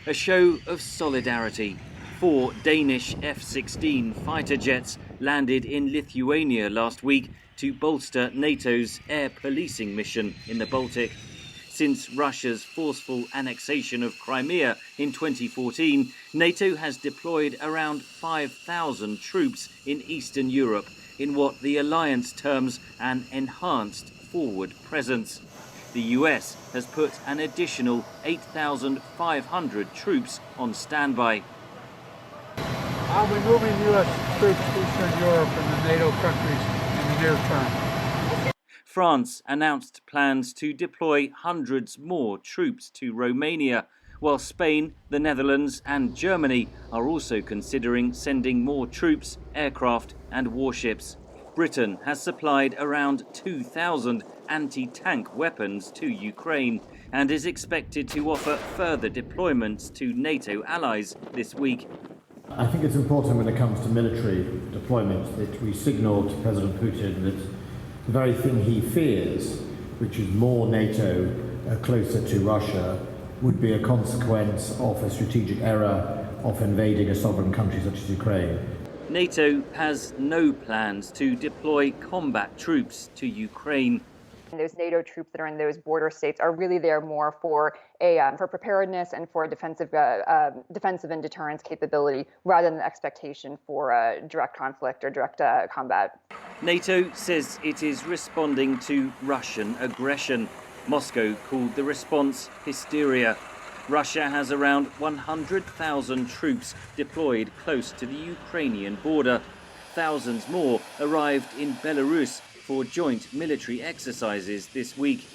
A show of solidarity. 4 Danish F-16 fighter jets landed in Lithuania last week to bolster NATO's air policing mission in the Baltic. Since Russia's forceful annexation of Crimea in 2014, NATO has deployed around 5,000 troops in Eastern Europe in what the alliance terms an enhanced forward presence. The US has put an additional 8,500 troops on standby. I'll be moving US troops to Eastern Europe and the NATO countries in the near term. France announced plans to deploy hundreds more troops to Romania, while Spain, the Netherlands and Germany are also considering sending more troops, aircraft and warships. Britain has supplied around 2,000 anti-tank weapons to Ukraine and is expected to offer further deployments to NATO allies this week. I think it's important when it comes to military deployment that we signal to President Putin that the very thing he fears, which is more NATO closer to Russia, would be a consequence of a strategic error of invading a sovereign country such as Ukraine. NATO has no plans to deploy combat troops to Ukraine. Those NATO troops that are in those border states are really there more for preparedness and for defensive and deterrence capability, rather than the expectation for direct conflict or direct combat. NATO says it is responding to Russian aggression. Moscow called the response hysteria. Russia has around 100,000 troops deployed close to the Ukrainian border. Thousands more arrived in Belarus for joint military exercises this week.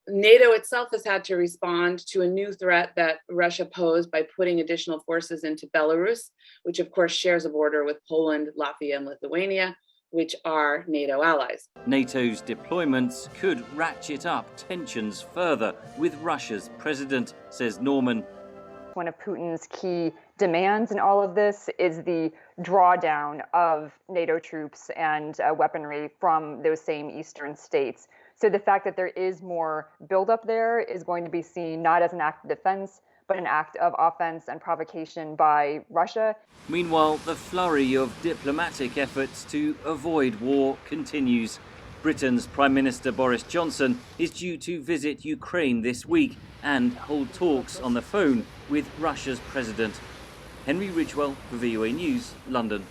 NATO itself has had to respond to a new threat that Russia posed by putting additional forces into Belarus, which of course shares a border with Poland, Latvia, and Lithuania, which are NATO allies. NATO's deployments could ratchet up tensions further with Russia's president, says Norman. One of Putin's key demands in all of this is the drawdown of NATO troops and weaponry from those same eastern states. So the fact that there is more buildup there is going to be seen not as an act of defense, but an act of offense and provocation by Russia. Meanwhile, the flurry of diplomatic efforts to avoid war continues. Britain's Prime Minister Boris Johnson is due to visit Ukraine this week and hold talks on the phone with Russia's president. Henry Ridgwell for VOA News, London.